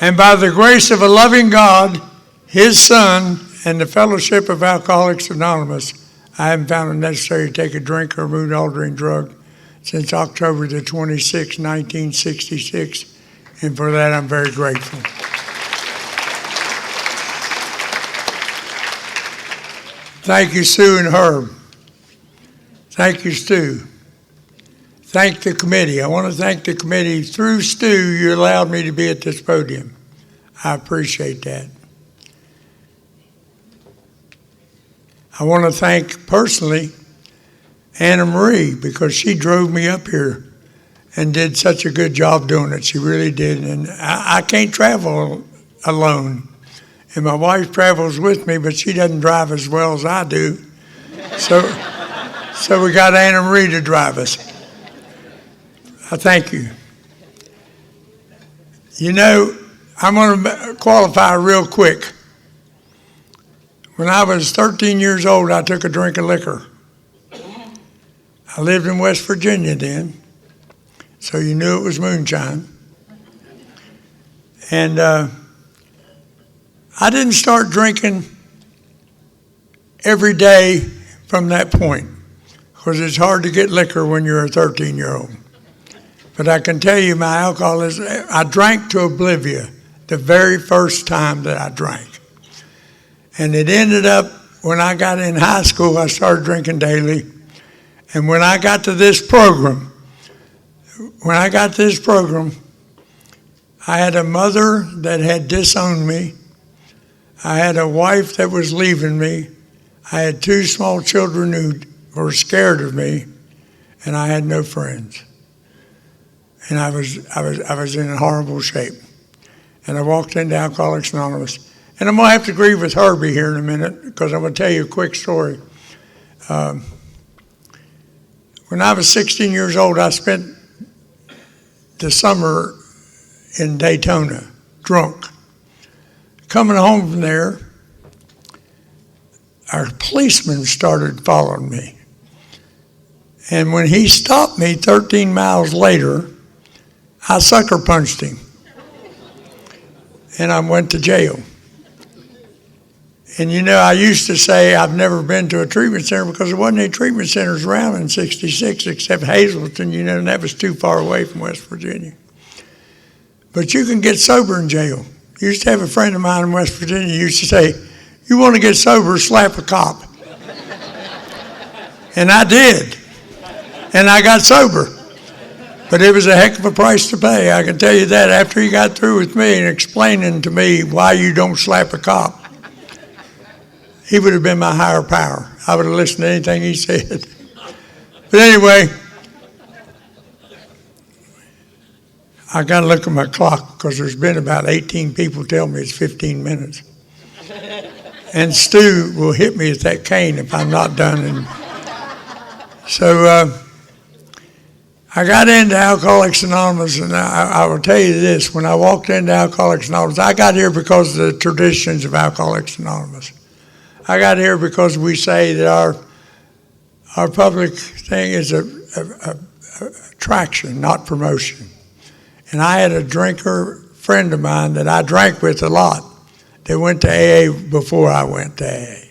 And by the grace of a loving God, His Son, and the fellowship of Alcoholics Anonymous, I haven't found it necessary to take a drink or mood-altering drug since October the 26th, 1966, and for that I'm very grateful. Thank you, Sue and Herb. Thank you, Stu. Thank the committee. I want to thank the committee. Through Stu, you allowed me to be at this podium. I appreciate that. I want to thank personally Anna Marie, because she drove me up here and did such a good job doing it. She really did. And I can't travel alone. And my wife travels with me, but she doesn't drive as well as I do. So we got Anna Marie to drive us. I thank you. You know, I'm going to qualify real quick. When I was 13 years old, I took a drink of liquor. I lived in West Virginia then, so you knew it was moonshine. And I didn't start drinking every day from that point, because it's hard to get liquor when you're a 13-year-old. But I can tell you my alcoholism, I drank to oblivion the very first time that I drank. And it ended up, when I got in high school, I started drinking daily. And when I got to this program, I had a mother that had disowned me. I had a wife that was leaving me. I had 2 small children who were scared of me, and I had no friends. and I was in horrible shape. And I walked into Alcoholics Anonymous. And I'm going to have to agree with Herbie here in a minute, because I'm going to tell you a quick story. When I was 16 years old, I spent the summer in Daytona, drunk. Coming home from there, our policeman started following me. And when he stopped me 13 miles later, I sucker punched him. And I went to jail. And I used to say I've never been to a treatment center because there wasn't any treatment centers around in '66 except Hazleton, and that was too far away from West Virginia. But you can get sober in jail. I used to have a friend of mine in West Virginia who used to say, "You want to get sober, slap a cop." And I did. And I got sober. But it was a heck of a price to pay. I can tell you that after he got through with me and explaining to me why you don't slap a cop. He would have been my higher power. I would have listened to anything he said. But anyway, I got to look at my clock because there's been about 18 people tell me it's 15 minutes. And Stu will hit me with that cane if I'm not done. And so I got into Alcoholics Anonymous, and I will tell you this. When I walked into Alcoholics Anonymous, I got here because of the traditions of Alcoholics Anonymous. I got here because we say that our public thing is a attraction, not promotion. And I had a drinker friend of mine that I drank with a lot that went to AA before I went to AA.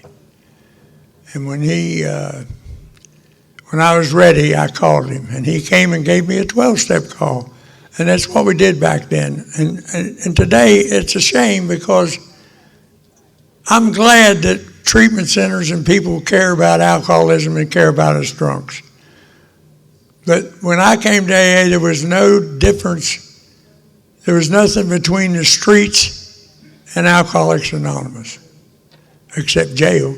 And when I was ready, I called him, and he came and gave me a 12-step call. And that's what we did back then. And today, it's a shame because I'm glad that treatment centers and people care about alcoholism and care about us drunks. But when I came to AA, there was no difference. There was nothing between the streets and Alcoholics Anonymous, except jail.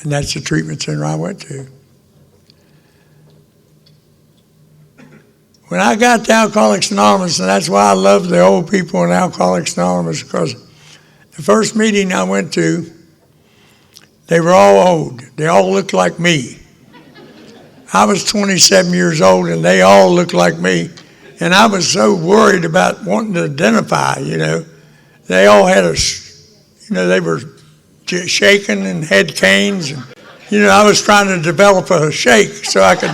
And that's the treatment center I went to. When I got to Alcoholics Anonymous, and that's why I love the old people in Alcoholics Anonymous, because the first meeting I went to, they were all old. They all looked like me. I was 27 years old, and they all looked like me. And I was so worried about wanting to identify, They all had they were shaking and had canes. And, I was trying to develop a shake so I could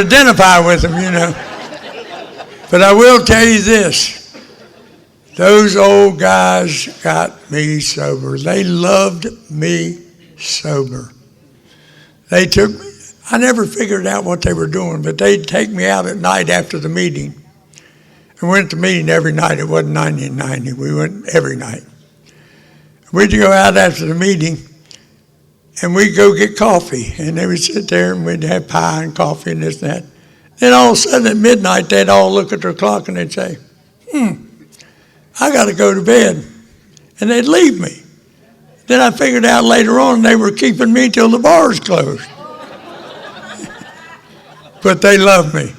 identify with them, But I will tell you this. Those old guys got me sober. They loved me sober. I never figured out what they were doing, but they'd take me out at night after the meeting. We went to the meeting every night. It wasn't 90 and 90. We went every night. We'd go out after the meeting, and we'd go get coffee. And they would sit there, and we'd have pie and coffee and this and that. Then all of a sudden at midnight, they'd all look at their clock, and they'd say, I got to go to bed. And they'd leave me. Then I figured out later on they were keeping me till the bars closed. But they loved me,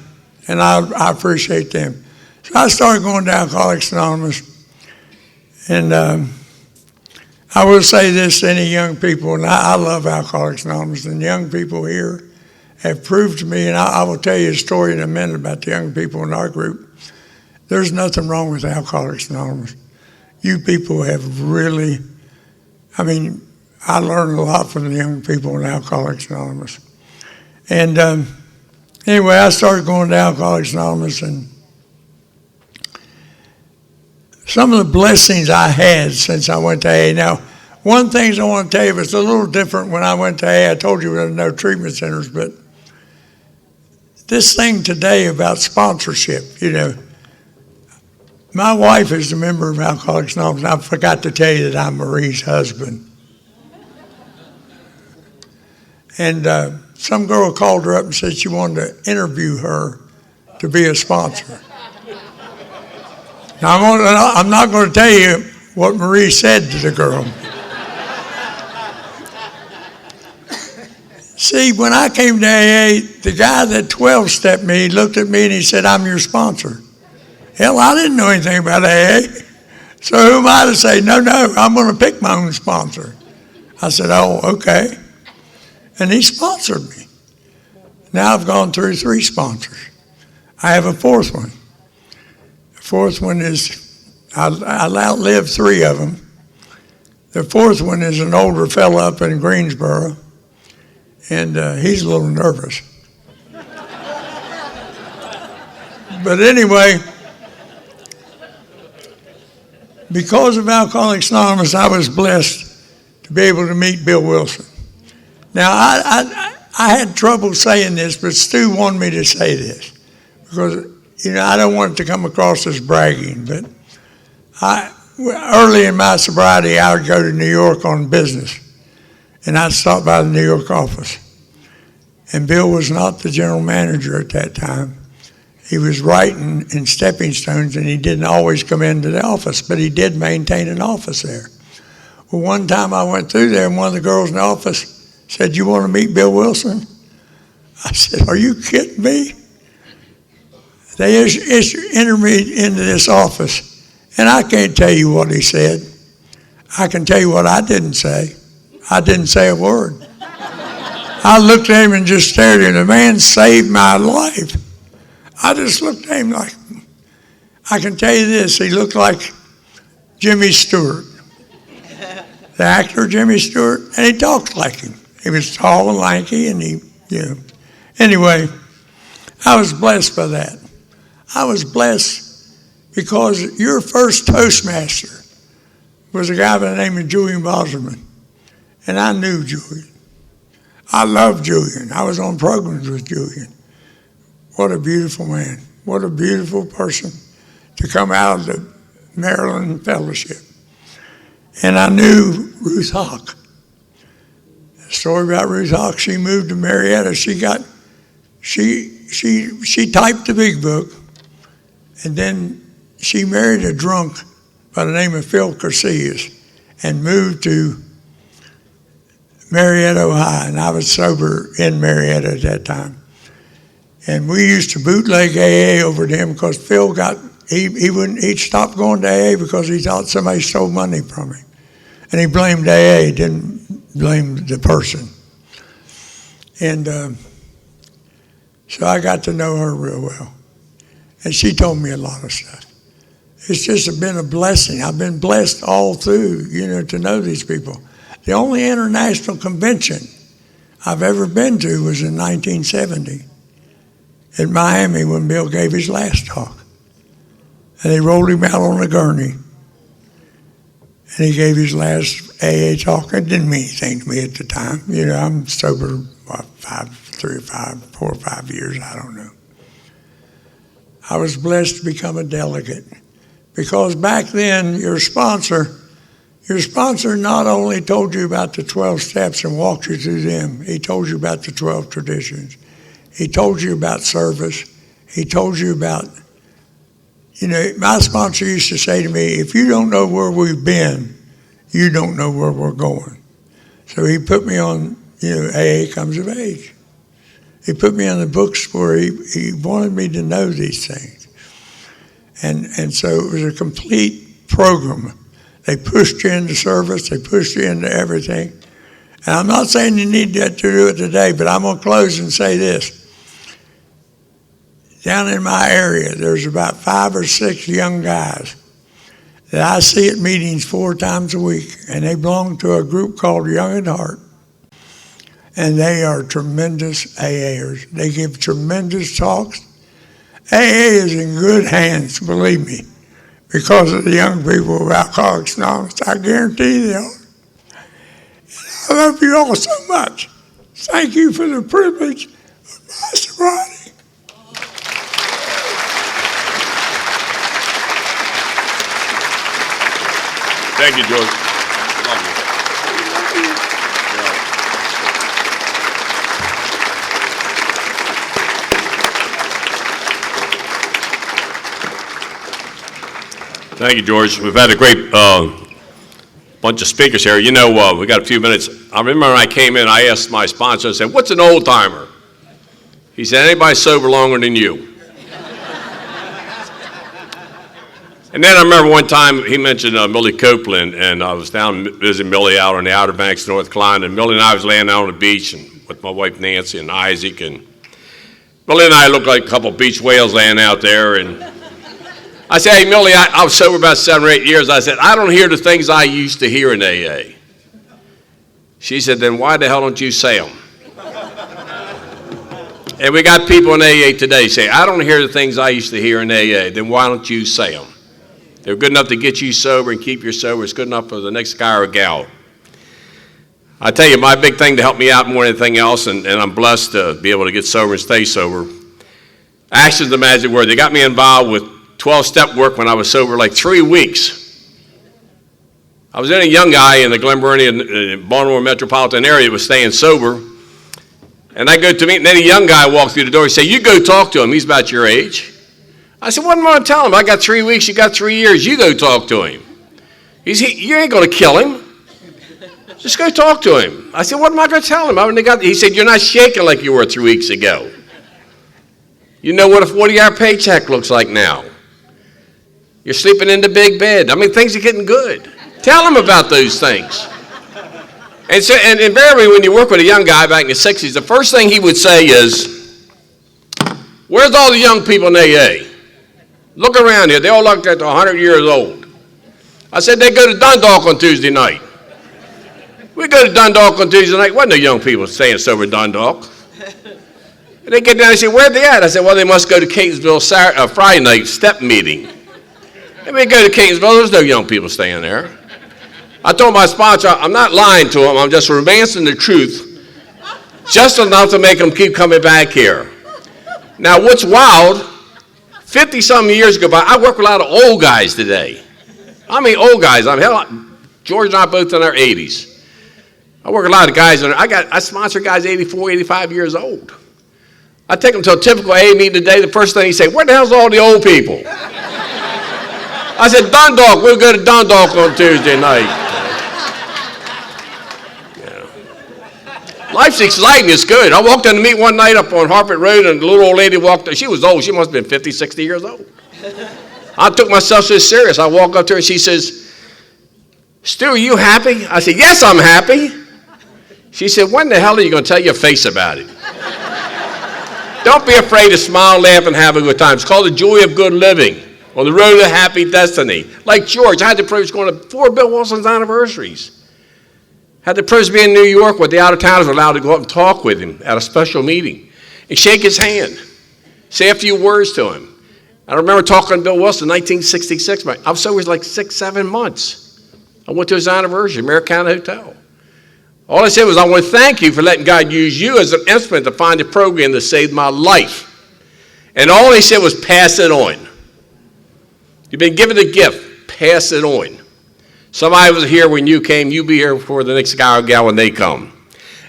and I appreciate them. So I started going to Alcoholics Anonymous. And I will say this to any young people, and I love Alcoholics Anonymous, and young people here have proved to me, and I will tell you a story in a minute about the young people in our group. There's nothing wrong with Alcoholics Anonymous. You people have really, I learned a lot from the young people in Alcoholics Anonymous. And anyway, I started going to Alcoholics Anonymous, and some of the blessings I had since I went to AA. Now, one thing I want to tell you, it's a little different when I went to AA. I told you there were no treatment centers, but this thing today about sponsorship, my wife is a member of Alcoholics Anonymous. I forgot to tell you that I'm Marie's husband. And some girl called her up and said she wanted to interview her to be a sponsor. Now, I'm not going to tell you what Marie said to the girl. See, when I came to AA, the guy that 12-stepped me, he looked at me and he said, I'm your sponsor. Hell, I didn't know anything about AA. So who am I to say, no, I'm going to pick my own sponsor? I said, oh, okay. And he sponsored me. Now I've gone through 3 sponsors. I have a 4th one. The 4th one is, I'll outlive 3 of them. The 4th one is an older fella up in Greensboro, and he's a little nervous. But anyway, because of Alcoholics Anonymous, I was blessed to be able to meet Bill Wilson. Now, I had trouble saying this, but Stu wanted me to say this because, I don't want it to come across as bragging, but early in my sobriety, I would go to New York on business, and I'd stop by the New York office. And Bill was not the general manager at that time. He was writing in stepping stones, and he didn't always come into the office, but he did maintain an office there. Well, one time I went through there, and one of the girls in the office said, you want to meet Bill Wilson? I said, are you kidding me? They entered me into this office, and I can't tell you what he said. I can tell you what I didn't say. I didn't say a word. I looked at him and just stared at him. The man saved my life. I just looked at him like, I can tell you this, he looked like Jimmy Stewart, the actor Jimmy Stewart, and he talked like him. He was tall and lanky, and Anyway, I was blessed by that. I was blessed because your first Toastmaster was a guy by the name of Julian Bosserman, and I knew Julian. I loved Julian. I was on programs with Julian. What a beautiful man. What a beautiful person to come out of the Maryland Fellowship. And I knew Ruth Hawk. The story about Ruth Hawk, she moved to Marietta. She typed the big book, and then she married a drunk by the name of Phil Casillas and moved to Marietta, Ohio, and I was sober in Marietta at that time. And we used to bootleg AA over to him because Phil he'd stopped going to AA because he thought somebody stole money from him. And he blamed AA, didn't blame the person. And so I got to know her real well. And she told me a lot of stuff. It's just been a blessing. I've been blessed all through, to know these people. The only international convention I've ever been to was in 1970 in Miami when Bill gave his last talk. And they rolled him out on a gurney. And he gave his last AA talk. It didn't mean anything to me at the time. I'm sober, 4 or 5 years, I don't know. I was blessed to become a delegate because back then your sponsor not only told you about the 12 steps and walked you through them, he told you about the 12 traditions. He told you about service. He told you about, my sponsor used to say to me, if you don't know where we've been, you don't know where we're going. So he put me on, AA Comes of Age. He put me on the books where he wanted me to know these things. And so it was a complete program. They pushed you into service. They pushed you into everything. And I'm not saying you need to do it today, but I'm going to close and say this. Down in my area, there's about 5 or 6 young guys that I see at meetings 4 times a week, and they belong to a group called Young at Heart. And they are tremendous AAers. They give tremendous talks. AA is in good hands, believe me, because of the young people of Alcoholics Anonymous. I guarantee they are. I love you all so much. Thank you for the privilege of my sobriety. Thank you, George. Love you. Thank you, George. We've had a great bunch of speakers here. We got a few minutes. I remember when I came in, I asked my sponsor, I said, what's an old timer? He said, anybody sober longer than you. And then I remember one time he mentioned Millie Copeland, and I was down visiting Millie out on the Outer Banks of North Carolina, and Millie and I was laying out on the beach and with my wife Nancy and Isaac, and Millie and I looked like a couple beach whales laying out there, and I said, hey Millie, I was sober about 7 or 8 years. I said, I don't hear the things I used to hear in AA. She said, then why the hell don't you say them? And we got people in AA today say, I don't hear the things I used to hear in AA, then why don't you say them? They're good enough to get you sober and keep you sober. It's good enough for the next guy or gal. I tell you, my big thing to help me out more than anything else, and I'm blessed to be able to get sober and stay sober, action's the magic word. They got me involved with 12-step work when I was sober like 3 weeks. I was in a young guy in the Glen Burnie and Baltimore metropolitan area was staying sober, and I go to meet, and then a young guy walked through the door. He said, you go talk to him. He's about your age. I said, what am I going to tell him? I got 3 weeks, you got 3 years. You go talk to him. You ain't going to kill him. Just go talk to him. I said, what am I going to tell him? He said, you're not shaking like you were 3 weeks ago. You know what a 40-hour paycheck looks like now. You're sleeping in the big bed. I mean, things are getting good. Tell him about those things. And so, and invariably, when you work with a young guy back in the 60s, the first thing he would say is, where's all the young people in AA? Look around here. They all look like they're 100 years old. I said, they go to Dundalk on Tuesday night. We go to Dundalk on Tuesday night. Wasn't no young people staying sober in Dundalk. And they get down and say, where they at? I said, well, they must go to Catonsville Friday night step meeting. And we go to Catonsville, there's no young people staying there. I told my sponsor, I'm not lying to them, I'm just romancing the truth, just enough to make them keep coming back here. Now, what's wild, 50-something years ago, I work with a lot of old guys today. I mean, old guys. George and I both in our 80s. I work with a lot of guys, and I sponsor guys 84, 85 years old. I take them to a typical AA meeting today. The first thing he say, where the hell's all the old people? I said, Dundalk. We'll go to Dundalk on Tuesday night. Yeah. Life's exciting. It's good. I walked in to meet one night up on Harpert Road, and the little old lady walked. She was old. She must have been 50, 60 years old. I took myself so serious. I walk up to her, and she says, Stu, are you happy? I said, yes, I'm happy. She said, when the hell are you going to tell your face about it? Don't be afraid to smile, laugh, and have a good time. It's called the joy of good living, on the road to happy destiny. Like George, I had the privilege of going to 4 Bill Wilson's anniversaries. Had the privilege of being in New York where the out-of-towners were allowed to go up and talk with him at a special meeting and shake his hand, say a few words to him. I remember talking to Bill Wilson in 1966. I was sober like 6, 7 months. I went to his anniversary, Americana Hotel. All I said was, I want to thank you for letting God use you as an instrument to find a program that saved my life. And all he said was, pass it on. You've been given a gift, pass it on. Somebody was here when you came, you be here for the next guy or gal when they come.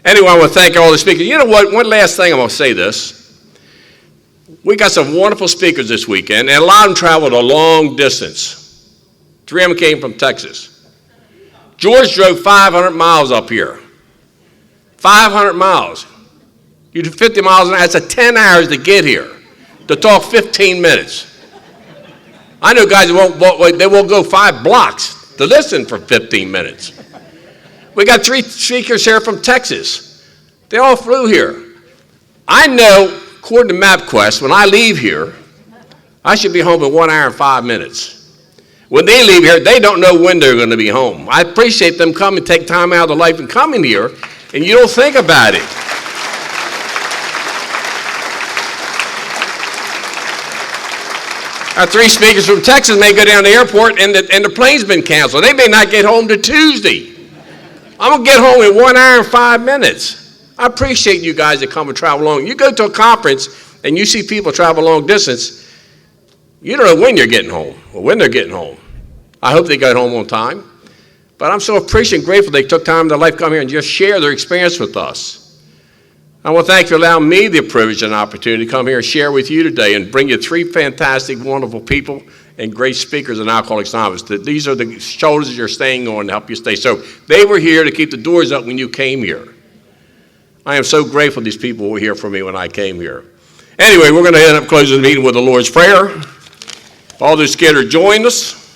Anyway, I want to thank all the speakers. You know what, one last thing I'm going to say this. We got some wonderful speakers this weekend, and a lot of them traveled a long distance. 3 of them came from Texas. George drove 500 miles up here. 500 miles. You do 50 miles an hour, that's 10 hours to get here. To talk 15 minutes. I know guys that won't go 5 blocks to listen for 15 minutes. We got 3 speakers here from Texas. They all flew here. I know, according to MapQuest, when I leave here, I should be home in 1 hour and 5 minutes. When they leave here, they don't know when they're going to be home. I appreciate them coming, take time out of their life and coming here, and you don't think about it. Our 3 speakers from Texas may go down to the airport and the plane's been canceled. They may not get home to Tuesday. I'm going to get home in 1 hour and 5 minutes. I appreciate you guys that come and travel long. You go to a conference and you see people travel long distance, you don't know when you're getting home or when they're getting home. I hope they got home on time. But I'm so appreciative and grateful they took time in their life to come here and just share their experience with us. I want to thank you for allowing me the privilege and opportunity to come here and share with you today and bring you three fantastic, wonderful people and great speakers in Alcoholics Anonymous. These are the shoulders you're staying on to help you stay. So they were here to keep the doors up when you came here. I am so grateful these people were here for me when I came here. Anyway, we're going to end up closing the meeting with the Lord's Prayer. All those scared join us.